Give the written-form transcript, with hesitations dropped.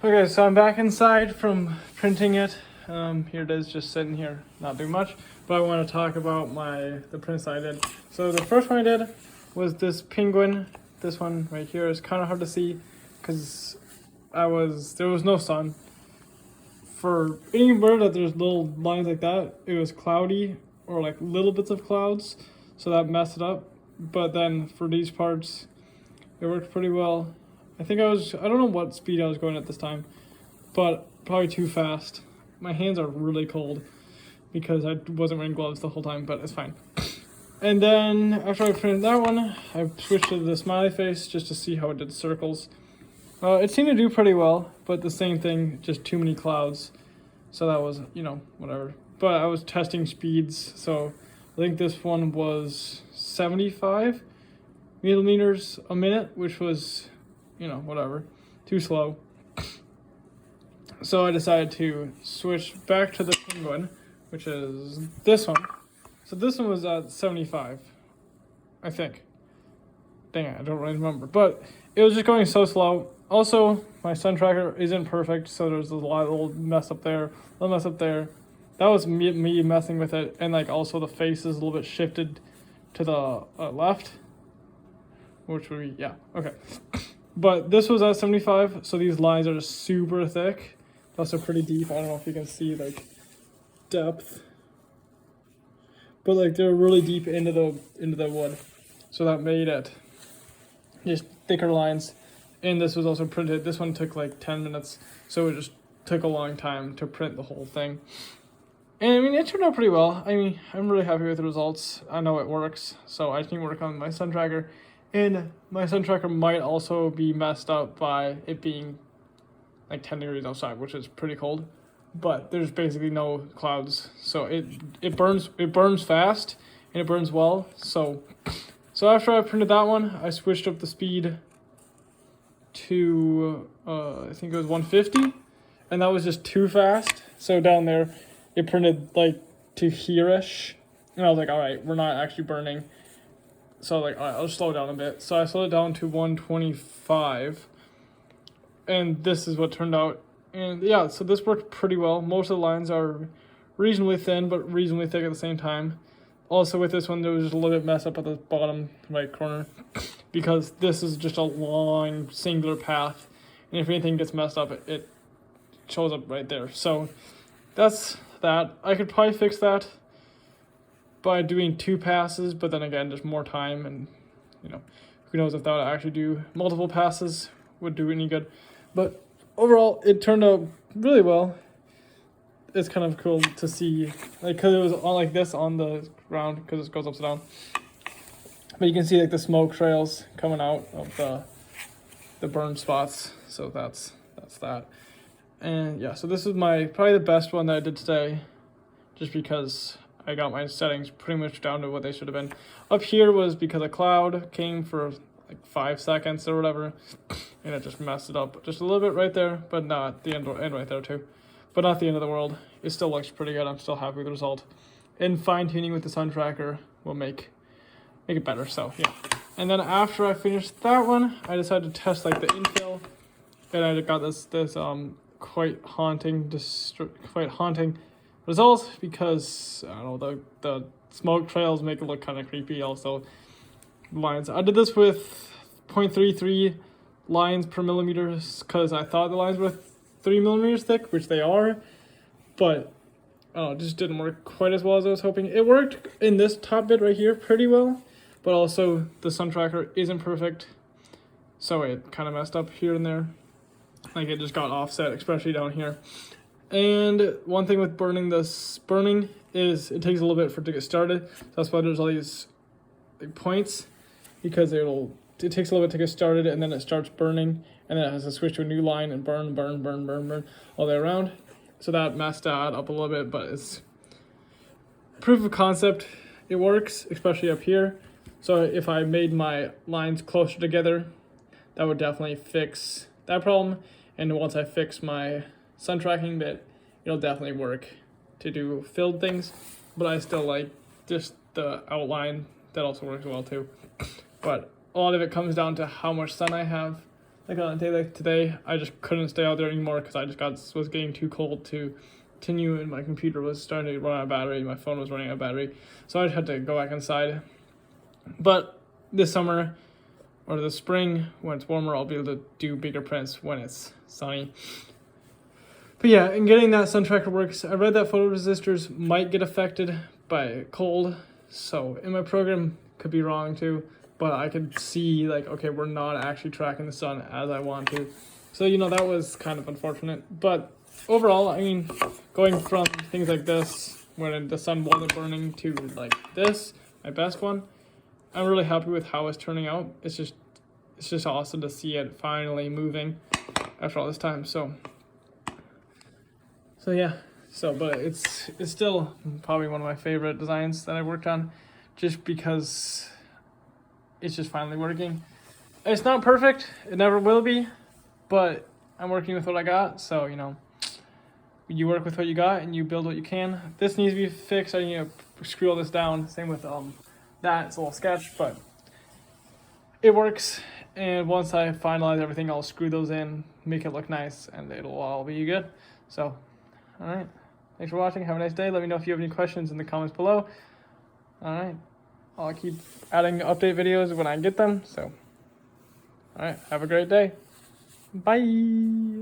Okay, so I'm back inside from printing it. Here it is, just sitting here, not doing much. But I want to talk about the prints I did. So the first one I did was this penguin. This one right here is kind of hard to see because there was no sun. For any bird that there's little lines like that, it was cloudy or like little bits of clouds, so that messed it up. But then for these parts, it worked pretty well. I don't know what speed I was going at this time, but probably too fast. My hands are really cold because I wasn't wearing gloves the whole time, but it's fine. And then after I printed that one, I switched to the smiley face just to see how it did circles. It seemed to do pretty well, but the same thing, just too many clouds. So that was, whatever. But I was testing speeds, so I think this one was 75 millimeters a minute, which was, whatever, too slow. So I decided to switch back to the penguin, which is this one. So this one was at 75, I think. Dang it, I don't really remember. But it was just going so slow. Also, my sun tracker isn't perfect, so there's a lot of little mess up there, little mess up there. That was me messing with it, and like also the face is a little bit shifted to the left, which would be, yeah, okay. But this was at 75, so these lines are just super thick. Also pretty deep. I don't know if you can see like depth, but like they're really deep into the wood, so that made it just thicker lines. And this was also printed. This one took like 10 minutes, so it just took a long time to print the whole thing. And I mean, it turned out pretty well. I mean, I'm really happy with the results. I know it works, so I just need to work on my sun tracker. And my sun tracker might also be messed up by it being like 10 degrees outside, which is pretty cold. But there's basically no clouds, so it burns fast and it burns well. So after I printed that one, I switched up the speed to I think it was 150, and that was just too fast. So down there it printed like to here-ish, and I was like, all right, we're not actually burning. So I was like, all right, I'll slow down a bit. So I slowed it down to 125, and this is what turned out. And yeah, so this worked pretty well. Most of the lines are reasonably thin but reasonably thick at the same time. Also with this one, there was just a little bit messed up at the bottom right corner because this is just a long singular path, and if anything gets messed up, it shows up right there. So that's that. I could probably fix that by doing 2 passes, but then again, just more time, and who knows if that would actually do multiple passes would do any good. But overall, it turned out really well. It's kind of cool to see, like, because it was on like this on the ground, because it goes upside down. But you can see like the smoke trails coming out of the burn spots. So that's that. And yeah, so this is probably the best one that I did today, just because I got my settings pretty much down to what they should have been. Up here was because a cloud came for like 5 seconds or whatever, and it just messed it up just a little bit right there, but not the end right there too. But not the end of the world. It still looks pretty good. I'm still happy with the result. And fine-tuning with the sun tracker will make it better, so yeah. And then after I finished that one, I decided to test like the infill, and I got this quite haunting results because I don't know, the smoke trails make it look kind of creepy. Also lines, I did this with 0.33 lines per millimeter because I thought the lines were 3 millimeters thick, which they are, but it just didn't work quite as well as I was hoping. It worked in this top bit right here pretty well, but also the sun tracker isn't perfect, so it kind of messed up here and there. Like it just got offset, especially down here. And one thing with burning is it takes a little bit for it to get started. So that's why there's all these like points, because it takes a little bit to get started, and then it starts burning, and then it has to switch to a new line and burn all the way around. So that messed that up a little bit, but it's proof of concept. It works, especially up here. So if I made my lines closer together, that would definitely fix that problem. And once I fix my sun tracking bit, it'll definitely work to do filled things. But I still like just the outline. That also works well too. But a lot of it comes down to how much sun I have. like on a day like today, I just couldn't stay out there anymore because I just was getting too cold to continue, and my computer was starting to run out of battery, my phone was running out of battery, so I just had to go back inside. But this summer or this spring, when it's warmer, I'll be able to do bigger prints when it's sunny. But yeah, in getting that sun tracker works, I read that photoresistors might get affected by cold, so in my program, could be wrong too, but I could see like, okay, we're not actually tracking the sun as I want to. So, you know, that was kind of unfortunate. But overall, I mean, going from things like this, when the sun wasn't burning, to like this, my best one, I'm really happy with how it's turning out. It's just awesome to see it finally moving after all this time. So yeah. But it's still probably one of my favorite designs that I worked on, just because it's just finally working. It's not perfect, it never will be, but I'm working with what I got. So, you know, you work with what you got and you build what you can. This needs to be fixed. I need to screw all this down. Same with that. It's a little sketch, but it works. And once I finalize everything, I'll screw those in, make it look nice, and it'll all be good. So, all right. Thanks for watching. Have a nice day. Let me know if you have any questions in the comments below. All right. I'll keep adding update videos when I get them. So, all right. Have a great day. Bye.